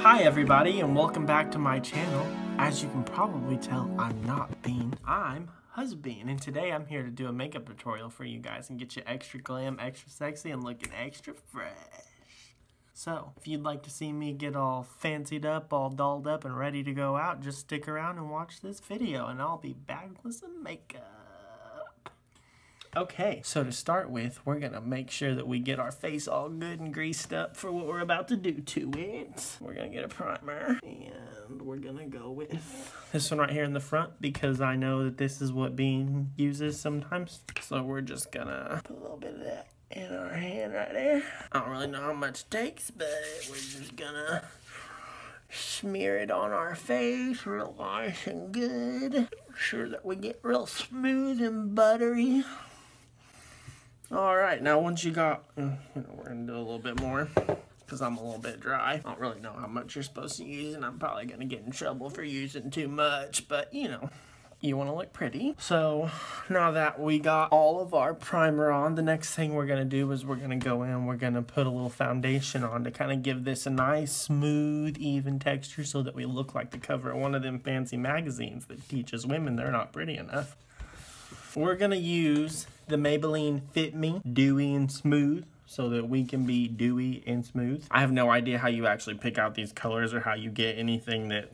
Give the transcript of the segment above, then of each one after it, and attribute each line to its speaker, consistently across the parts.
Speaker 1: Hi everybody and welcome back to my channel. As you can probably tell, I'm not Bean, I'm Husbean, and today I'm here to do a makeup tutorial for you guys and get you extra glam, extra sexy, and looking extra fresh. So, if you'd like to see me get all fancied up, all dolled up, and ready to go out, just stick around and watch this video, and I'll be back with some makeup. Okay, so to start with, we're gonna make sure that we get our face all good and greased up for what we're about to do to it. We're gonna get a primer, and we're gonna go with this one right here in the front because I know that this is what Bean uses sometimes. So we're just gonna put a little bit of that in our hand right there. I don't really know how much it takes, but we're just gonna smear it on our face real nice and good. Make sure that we get real smooth and buttery. Alright, now once you got, we're going to do a little bit more because I'm a little bit dry. I don't really know how much you're supposed to use, and I'm probably going to get in trouble for using too much, but you know, you want to look pretty. So now that we got all of our primer on, the next thing we're going to do is we're going to go in, we're going to put a little foundation on to kind of give this a nice, smooth, even texture so that we look like the cover of one of them fancy magazines that teaches women they're not pretty enough. We're going to use the Maybelline Fit Me Dewy and Smooth so that we can be dewy and smooth. I have no idea how you actually pick out these colors or how you get anything that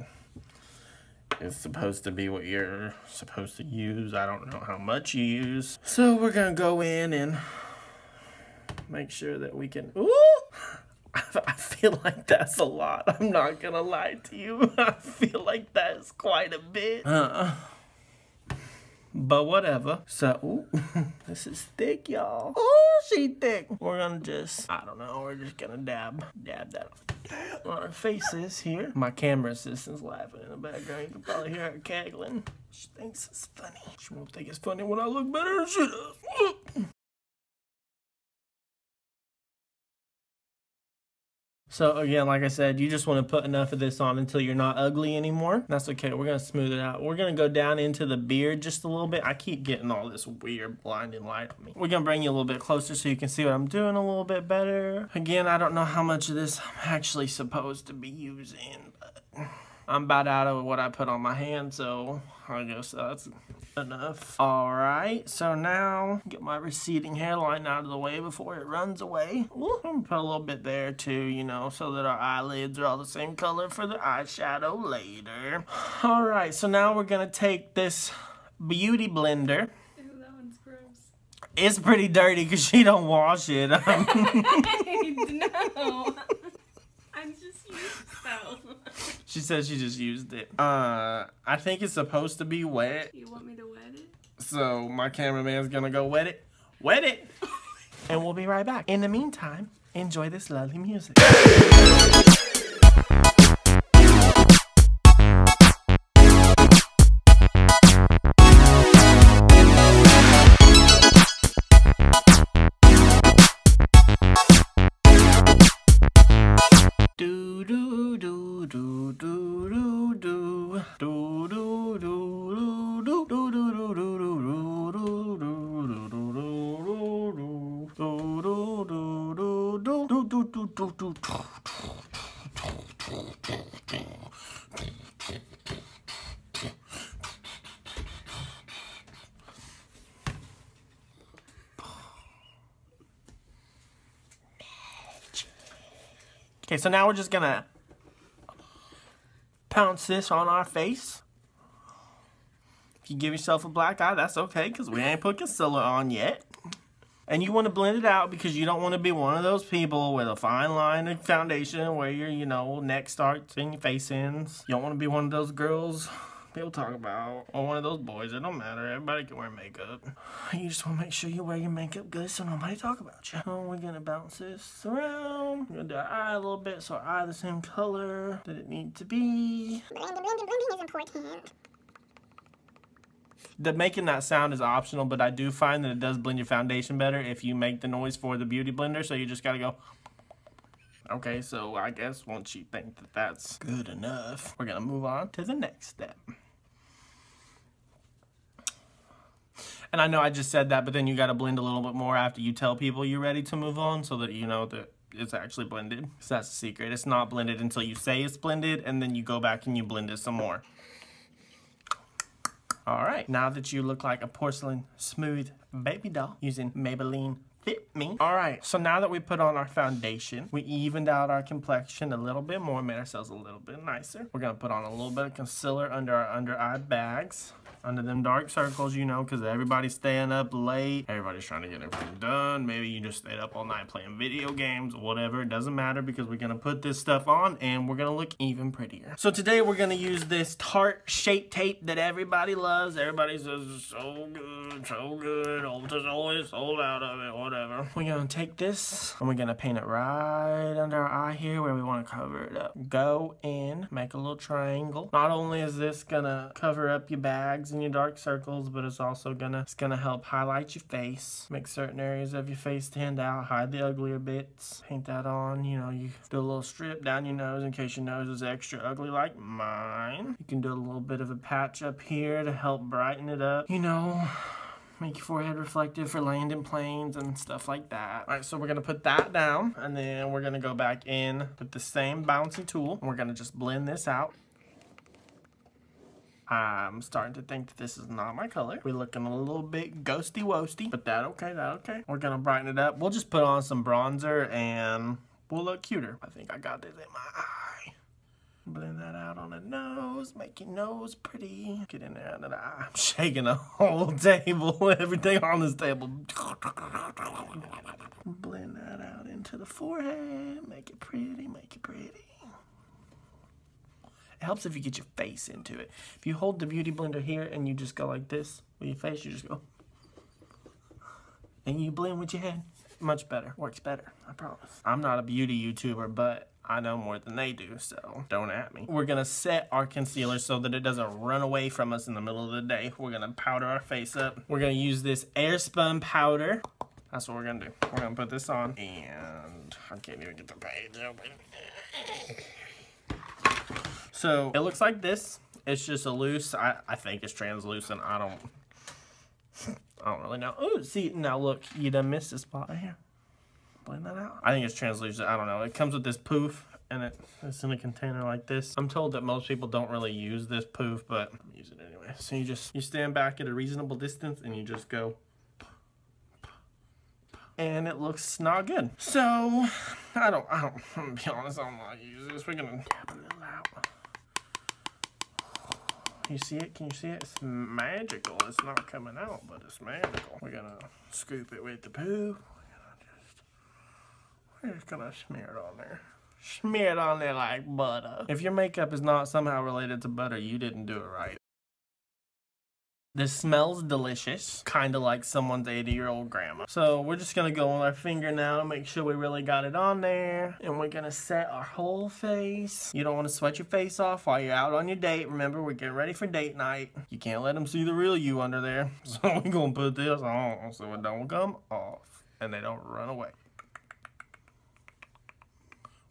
Speaker 1: is supposed to be what you're supposed to use. I don't know how much you use. So we're going to go in and make sure that we can... Ooh! I feel like that's a lot. I'm not going to lie to you. I feel like that's quite a bit. But whatever. So, ooh, this is thick, y'all. Oh, she thick. We're gonna just, I don't know, we're just gonna dab that on our faces here. My camera assistant's laughing in the background. You can probably hear her cackling. She thinks it's funny. She won't think it's funny when I look better than she does. So again, like I said, you just want to put enough of this on until you're not ugly anymore. That's okay. We're going to smooth it out. We're going to go down into the beard just a little bit. I keep getting all this weird blinding light on me. We're going to bring you a little bit closer so you can see what I'm doing a little bit better. Again, I don't know how much of this I'm actually supposed to be using, but I'm about out of what I put on my hand, so I guess that's enough. Alright, so now get my receding hairline out of the way before it runs away. Ooh, I'm gonna put a little bit there too, you know, so that our eyelids are all the same color for the eyeshadow later. Alright, so now we're gonna take this beauty blender.
Speaker 2: Ew, that one's gross.
Speaker 1: It's pretty dirty because she don't wash it.
Speaker 2: No. I'm just used though.
Speaker 1: She said she just used it. I think it's supposed to be wet.
Speaker 2: You want me to wet it?
Speaker 1: So my cameraman's gonna go wet it. Wet it! And we'll be right back. In the meantime, enjoy this lovely music. Okay, so now we're just gonna pounce this on our face. If you give yourself a black eye, that's okay, because we ain't put concealer on yet. And you want to blend it out because you don't want to be one of those people with a fine line of foundation where your, you know, neck starts and your face ends. You don't want to be one of those girls people talk about, or one of those boys. It don't matter. Everybody can wear makeup. You just want to make sure you wear your makeup good so nobody talk about you. So we're going to bounce this around. We're going to do our eye a little bit so our eye the same color that it needs to be.
Speaker 3: Blending is important.
Speaker 1: Making that sound is optional, but I do find that it does blend your foundation better if you make the noise for the beauty blender, so you just gotta go. Okay, so I guess once you think that that's good enough, we're gonna move on to the next step. And I know I just said that, but then you gotta blend a little bit more after you tell people you're ready to move on so that you know that it's actually blended. So that's the secret. It's not blended until you say it's blended, and then you go back and you blend it some more. All right, now that you look like a porcelain smooth baby doll using Maybelline Fit Me. All right, so now that we put on our foundation, we evened out our complexion a little bit more, made ourselves a little bit nicer. We're gonna put on a little bit of concealer under our under eye bags, under them dark circles, you know, because everybody's staying up late. Everybody's trying to get everything done. Maybe you just stayed up all night playing video games, whatever. It doesn't matter because we're going to put this stuff on and we're going to look even prettier. So today we're going to use this Tarte Shape Tape that everybody loves. Everybody says it's so good, so good. Ulta's always sold out of it, whatever. We're going to take this and we're going to paint it right under our eye here where we want to cover it up. Go in, make a little triangle. Not only is this going to cover up your bags and your dark circles, but it's also gonna help highlight your face, make certain areas of your face stand out, hide the uglier bits. Paint that on, you know, you do a little strip down your nose in case your nose is extra ugly like mine. You can do a little bit of a patch up here to help brighten it up, you know, make your forehead reflective for landing planes and stuff like that. All right, so we're gonna put that down and then we're gonna go back in with the same bouncy tool and we're gonna just blend this out. I'm starting to think that this is not my color. We're looking a little bit ghosty-wosty, but that okay. We're gonna brighten it up. We'll just put on some bronzer and we'll look cuter. I think I got this in my eye. Blend that out on the nose, make your nose pretty. Get in there under the eye. I'm shaking the whole table, everything on this table. Blend that out into the forehead, make it pretty, make it pretty. It helps if you get your face into it. If you hold the beauty blender here and you just go like this with your face, you just go. And you blend with your head. Much better. Works better, I promise. I'm not a beauty YouTuber, but I know more than they do, so don't at me. We're gonna set our concealer so that it doesn't run away from us in the middle of the day. We're gonna powder our face up. We're gonna use this Airspun powder. That's what we're gonna do. We're gonna put this on, and I can't even get the page open. So it looks like this. It's just a loose, I think it's translucent. I don't really know. Oh, see, now look, you done missed a spot right here. Blend that out. I think it's translucent. I don't know. It comes with this poof and it's in a container like this. I'm told that most people don't really use this poof, but I'm using it anyway. So you stand back at a reasonable distance and you just go. And it looks not good. So I'm gonna be honest, I'm not using this. We're gonna tap a little out. You see it? Can you see it? It's magical. It's not coming out, but it's magical. We're gonna scoop it with the poo. We're just gonna smear it on there. Smear it on there like butter. If your makeup is not somehow related to butter, you didn't do it right. This smells delicious, kind of like someone's 80-year-old grandma. So we're just gonna go on our finger now and make sure we really got it on there. And we're gonna set our whole face. You don't wanna sweat your face off while you're out on your date. Remember, we're getting ready for date night. You can't let them see the real you under there. So we're gonna put this on so it don't come off and they don't run away.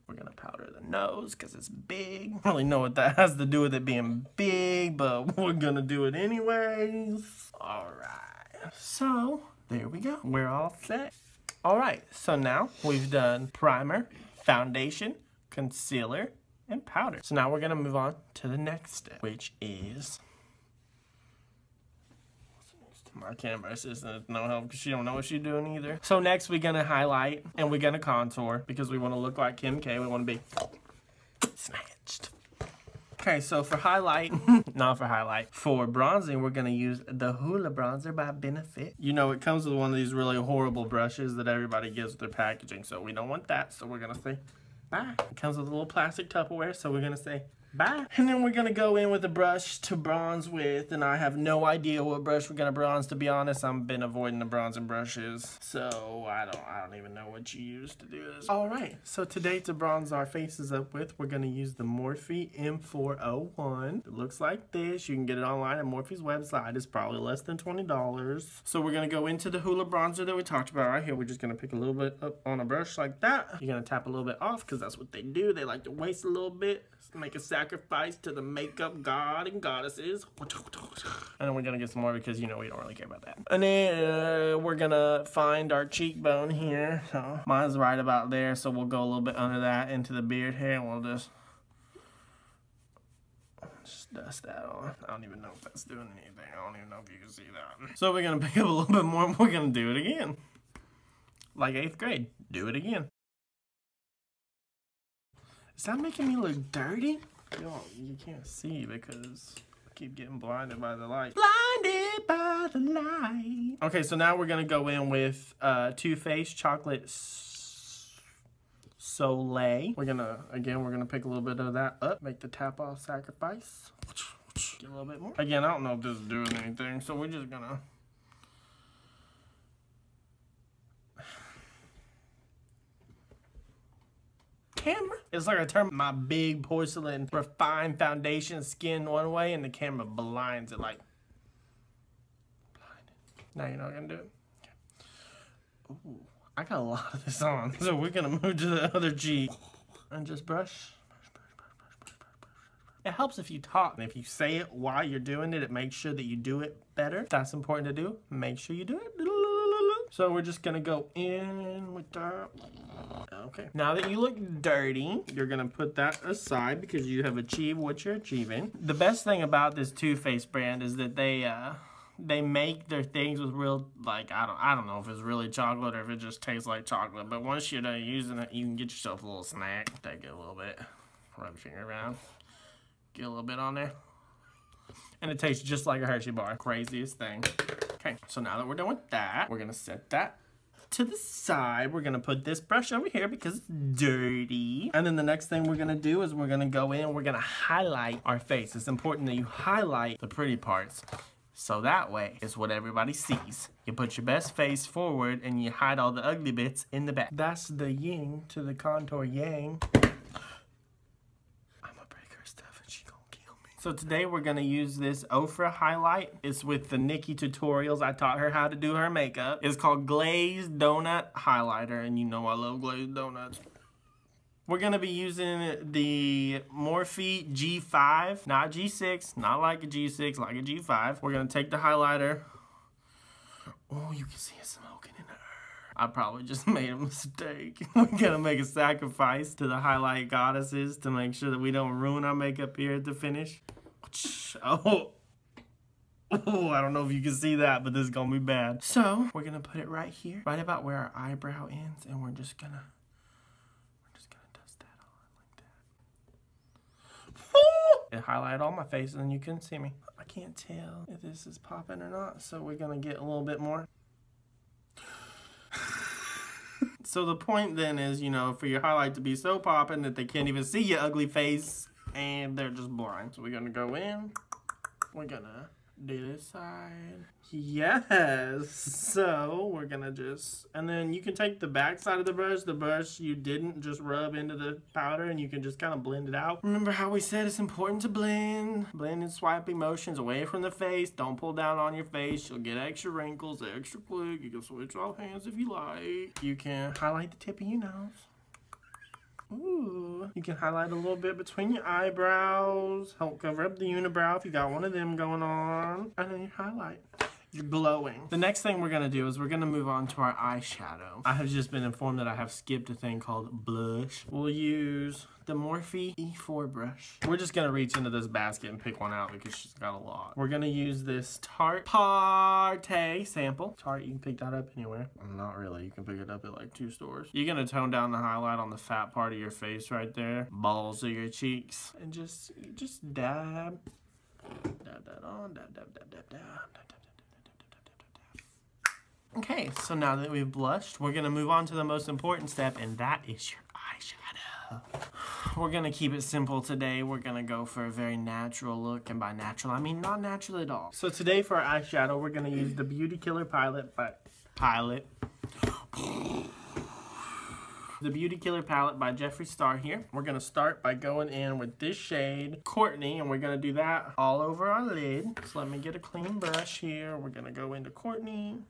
Speaker 1: We're gonna powder the nose because it's big. I don't really know what that has to do with it being big, but we're gonna do it anyways. All right, so there we go. We're all set. All right, so now we've done primer, foundation, concealer, and powder. So now we're gonna move on to the next step, which is my camera assistant no help because she don't know what she's doing either. So next we're gonna highlight and we're gonna contour because we want to look like Kim K. We want to be snatched. Okay, so for highlight, not for highlight, for bronzing, we're gonna use the Hoola bronzer by Benefit. You know, it comes with one of these really horrible brushes that everybody gives with their packaging, so we don't want that. So we're gonna say bye. It comes with a little plastic Tupperware, so we're gonna say bye. And then we're gonna go in with a brush to bronze with, and I have no idea what brush we're gonna bronze, to be honest. I've been avoiding the bronzing brushes, so I don't even know what you use to do this. All right, so today to bronze our faces up with, we're gonna use the Morphe M401. It looks like this. You can get it online at Morphe's website. It's probably less than $20. So we're gonna go into the Hoola bronzer that we talked about right here. We're just gonna pick a little bit up on a brush like that. You're gonna tap a little bit off because that's what they do. They like to waste a little bit, make a sacrifice sacrifice to the makeup god and goddesses. And then we're gonna get some more because, you know, we don't really care about that. And then we're gonna find our cheekbone here. So mine's right about there, so we'll go a little bit under that into the beard hair, and we'll just dust that on. I don't even know if that's doing anything. I don't even know if you can see that. So we're gonna pick up a little bit more, and we're gonna do it again. Like 8th grade. Do it again. Is that making me look dirty? Yo, you can't see because I keep getting blinded by the light. Blinded by the light. Okay, so now we're gonna go in with Too Faced Chocolate Soleil. We're gonna pick a little bit of that up, make the tap off sacrifice. Get a little bit more. Again, I don't know if this is doing anything, so we're just gonna. Camera. It's like I turn my big porcelain refined foundation skin one way and the camera blinds it like. Blinded. Now you're not gonna do it? Okay. Ooh, I got a lot of this on. So we're gonna move to the other cheek. And just brush. It helps if you talk. And if you say it while you're doing it, it makes sure that you do it better. That's important to do. Make sure you do it. So we're just gonna go in with that. Okay. Now that you look dirty, you're gonna put that aside because you have achieved what you're achieving. The best thing about this Too Faced brand is that they make their things with real, like, I don't know if it's really chocolate or if it just tastes like chocolate. But once you're done using it, you can get yourself a little snack. Take it a little bit, rub your finger around, get a little bit on there, and it tastes just like a Hershey bar. Craziest thing. Okay, so now that we're done with that, we're gonna set that to the side. We're gonna put this brush over here because it's dirty. And then the next thing we're gonna do is we're gonna go in and we're gonna highlight our face. It's important that you highlight the pretty parts. So that way, it's what everybody sees. You put your best face forward and you hide all the ugly bits in the back. That's the yin to the contour yang. So today we're gonna use this Ofra highlight. It's with the Nikki tutorials. I taught her how to do her makeup. It's called Glazed Donut Highlighter, and you know I love glazed donuts. We're gonna be using the Morphe G5, not G6, not like a G6, like a G5. We're gonna take the highlighter. Oh, you can see it smoking in there. I probably just made a mistake. We're gonna make a sacrifice to the highlight goddesses to make sure that we don't ruin our makeup here at the finish. Oh, I don't know if you can see that, but this is gonna be bad. So we're gonna put it right here, right about where our eyebrow ends, and we're just gonna dust that on like that. It highlighted all my face, and you couldn't see me. I can't tell if this is popping or not, so we're gonna get a little bit more. So the point then is, you know, for your highlight to be so popping that they can't even see your ugly face and they're just blind. So we're gonna go in, we're gonna do this side. Yes. So we're gonna just, and then you can take the back side of the brush you didn't just rub into the powder, and you can just kind of blend it out. Remember how we said it's important to blend and swiping motions away from the face. Don't pull down on your face. You'll get extra wrinkles, extra quick. You can switch off hands if you like. You can highlight the tip of your nose. Ooh, you can highlight a little bit between your eyebrows. Help cover up the unibrow if you got one of them going on. And then you highlight. You're glowing. The next thing we're gonna do is we're gonna move on to our eyeshadow. I have just been informed that I have skipped a thing called blush. We'll use the Morphe E4 brush. We're just gonna reach into this basket and pick one out because she's got a lot. We're gonna use this Tarte sample. Tarte, you can pick that up anywhere. Not really, you can pick it up at like 2 stores. You're gonna tone down the highlight on the fat part of your face right there. Balls of your cheeks. And just dab. Dab that on, dab, dab, dab, dab, dab, dab. Okay, so now that we've blushed, we're gonna move on to the most important step, and that is your eyeshadow. We're gonna keep it simple today. We're gonna go for a very natural look, and by natural, I mean not natural at all. So today for our eyeshadow, we're gonna use the Beauty Killer palette by Jeffree Star here. We're gonna start by going in with this shade, Courtney, and we're gonna do that all over our lid. So let me get a clean brush here. We're gonna go into Courtney.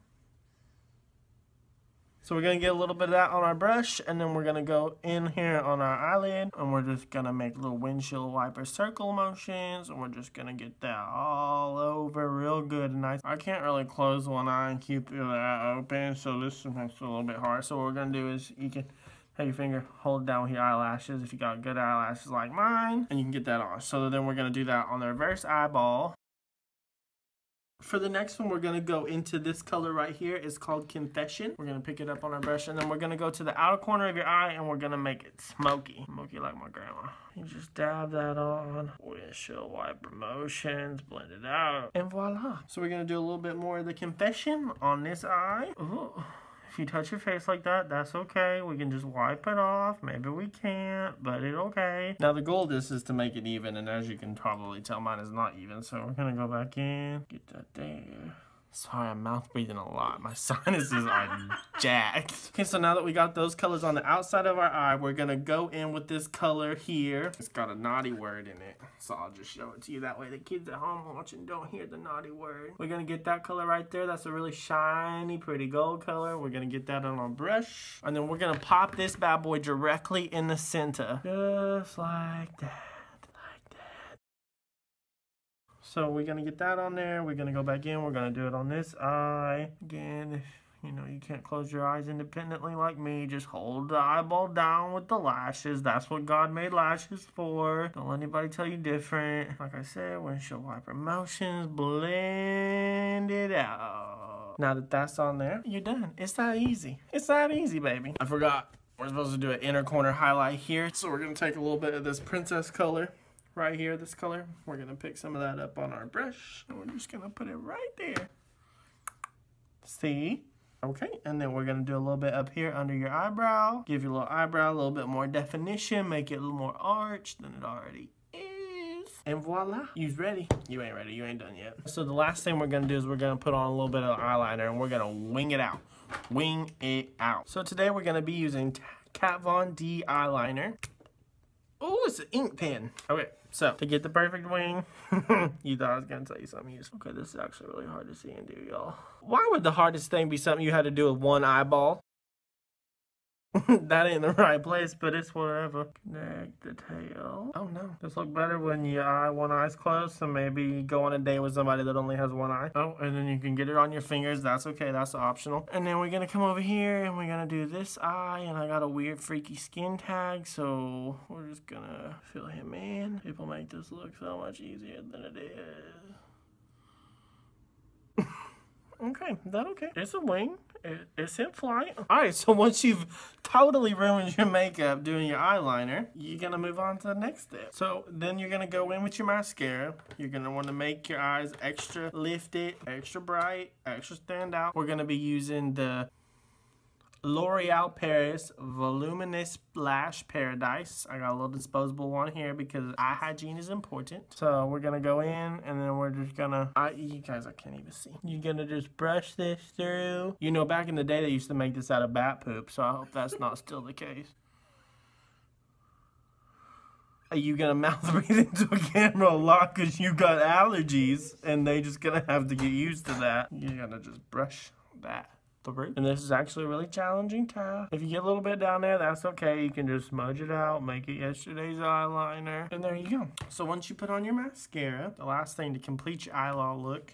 Speaker 1: So we're going to get a little bit of that on our brush, and then we're going to go in here on our eyelid, and we're just going to make little windshield wiper circle motions, and we're just going to get that all over real good and nice. I can't really close one eye and keep it open, so this makes it a little bit hard. So what we're going to do is you can have your finger, hold it down with your eyelashes if you got good eyelashes like mine, and you can get that on. So then we're going to do that on the reverse eyeball. For the next one, we're going to go into this color right here. It's called Confession. We're going to pick it up on our brush, and then we're going to go to the outer corner of your eye, and we're going to make it smoky. Smoky like my grandma. You just dab that on. Windshield wiper motions, blend it out, and voila. So we're going to do a little bit more of the Confession on this eye. Ooh. If you touch your face like that, that's okay. We can just wipe it off. Maybe we can't, but it's okay. Now the goal of this is to make it even, and as you can probably tell, mine is not even. So we're gonna go back in, get that there. Sorry, I'm mouth breathing a lot. My sinuses are jacked. Okay, so now that we got those colors on the outside of our eye, we're gonna go in with this color here. It's got a naughty word in it, so I'll just show it to you. That way the kids at home watching don't hear the naughty word. We're gonna get that color right there. That's a really shiny, pretty gold color. We're gonna get that on our brush. And then we're gonna pop this bad boy directly in the center. Just like that. So we're gonna get that on there. We're gonna go back in. We're gonna do it on this eye. Again, if you know you can't close your eyes independently like me, just hold the eyeball down with the lashes. That's what God made lashes for. Don't let anybody tell you different. Like I said, windshield wiper motions, blend it out. Now that that's on there, you're done. It's that easy. It's that easy, baby. I forgot. We're supposed to do an inner corner highlight here. So we're gonna take a little bit of this princess color. Right here, this color, we're gonna pick some of that up on our brush, and we're just gonna put it right there. See? Okay, and then we're gonna do a little bit up here under your eyebrow. Give your little eyebrow a little bit more definition, make it a little more arched than it already is. And voila, you's ready. You ain't ready, you ain't done yet. So the last thing we're gonna do is we're gonna put on a little bit of eyeliner, and we're gonna wing it out. Wing it out. So today we're gonna be using Kat Von D eyeliner. Oh, it's an ink pen. Okay, so to get the perfect wing, you thought I was gonna tell you something useful. Okay, this is actually really hard to see and do, y'all. Why would the hardest thing be something you had to do with one eyeball? That ain't the right place, but it's whatever. Connect the tail. Oh no, this look better when your one eye's closed, so maybe go on a date with somebody that only has one eye. Oh, and then you can get it on your fingers. That's okay, that's optional. And then we're gonna come over here and we're gonna do this eye, and I got a weird freaky skin tag, so we're just gonna fill him in. People make this look so much easier than it is. Okay, is that okay? It's a wing. It's in flight. Alright, so once you've totally ruined your makeup doing your eyeliner, you're going to move on to the next step. So then you're going to go in with your mascara. You're going to want to make your eyes extra lifted, extra bright, extra stand out. We're going to be using the L'Oreal Paris Voluminous Lash Paradise. I got a little disposable one here because eye hygiene is important. So we're gonna go in, and then we're just gonna, you guys, I can't even see. You're gonna just brush this through. You know, back in the day they used to make this out of bat poop, so I hope that's not still the case. Are you gonna mouth breathe into a camera a lot because you got allergies, and they just gonna have to get used to that. You're gonna just brush that. And this is actually a really challenging task. If you get a little bit down there, that's okay. You can just smudge it out, make it yesterday's eyeliner, and there you go. So once you put on your mascara, the last thing to complete your eyelaw look,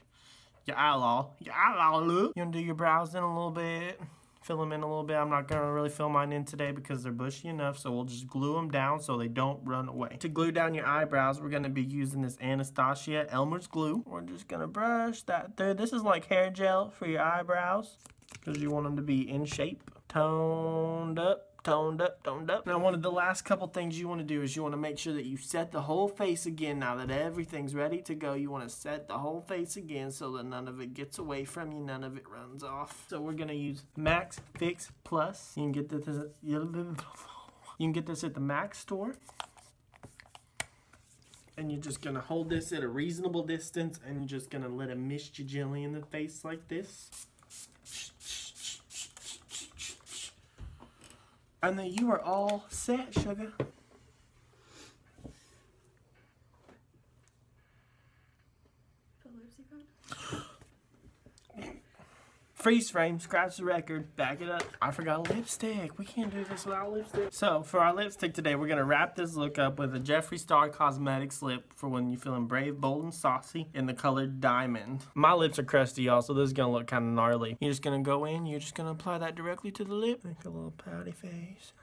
Speaker 1: you wanna do your brows in a little bit, fill them in a little bit. I'm not gonna really fill mine in today because they're bushy enough, so we'll just glue them down so they don't run away. To glue down your eyebrows, we're gonna be using this Anastasia Elmer's glue. We're just gonna brush that through. This is like hair gel for your eyebrows, because you want them to be in shape, toned up, toned up, toned up. Now, one of the last couple things you want to do is you want to make sure that you set the whole face again. Now that everything's ready to go, you want to set the whole face again so that none of it gets away from you, none of it runs off. So we're going to use Max Fix Plus. You can get this at the Max store. And you're just going to hold this at a reasonable distance, and you're just going to let it mist you gently in the face like this. And then you are all set, sugar. Freeze frame, scratch the record, back it up. I forgot lipstick. We can't do this without lipstick. So for our lipstick today, we're gonna wrap this look up with a Jeffree Star Cosmetics lip for when you're feeling brave, bold, and saucy in the color Diamond. My lips are crusty, y'all, so this is gonna look kind of gnarly. You're just gonna go in, you're just gonna apply that directly to the lip. Make a little pouty face.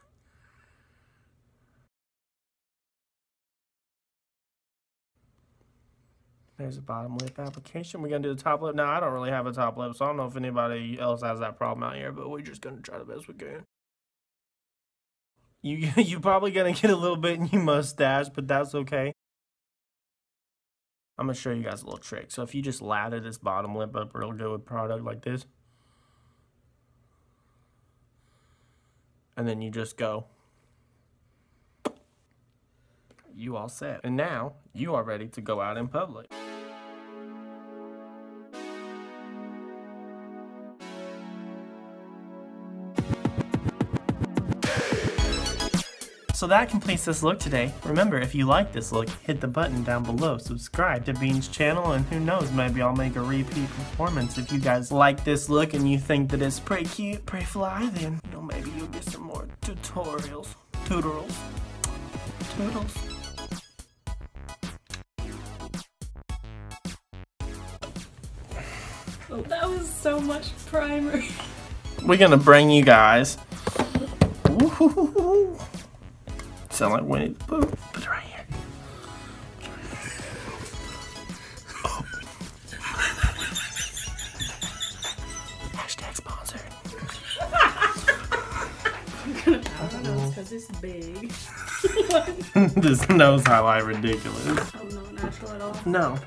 Speaker 1: There's a bottom lip application. We're gonna do the top lip. Now, I don't really have a top lip, so I don't know if anybody else has that problem out here, but we're just gonna try the best we can. You're probably gonna get a little bit in your mustache, but that's okay. I'm gonna show you guys a little trick. So if you just lather this bottom lip up real good with product like this, and then you just go, you all set. And now you are ready to go out in public. So that completes this look today. Remember, if you like this look, hit the button down below, subscribe to Bean's channel, and who knows, maybe I'll make a repeat performance. If you guys like this look and you think that it's pretty cute, pretty fly, then you know, maybe you'll get some more tutorials. Toodles.
Speaker 2: Oh, that was so much primer.
Speaker 1: We're gonna bring you guys. Woo-hoo-hoo-hoo. Sound like Winnie the Pooh. Put it right here. Oh. Hashtag sponsored.
Speaker 2: I don't know, it's because it's big.
Speaker 1: This nose highlight ridiculous.
Speaker 2: Oh, no, natural at all.
Speaker 1: No.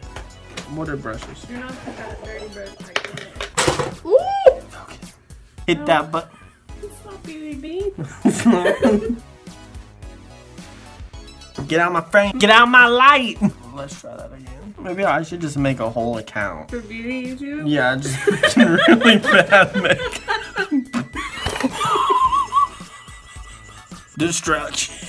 Speaker 1: Water brushes.
Speaker 2: You're not got a dirty brush like that.
Speaker 1: Ooh! Focus. Hit
Speaker 2: No.
Speaker 1: that button.
Speaker 2: It's not Beauty Bean.
Speaker 1: It's not. Get out my frame. Get out my light. Let's try that again. Maybe I should just make a whole account.
Speaker 2: For beauty YouTube?
Speaker 1: Yeah, just making really bad makeup. Destruction.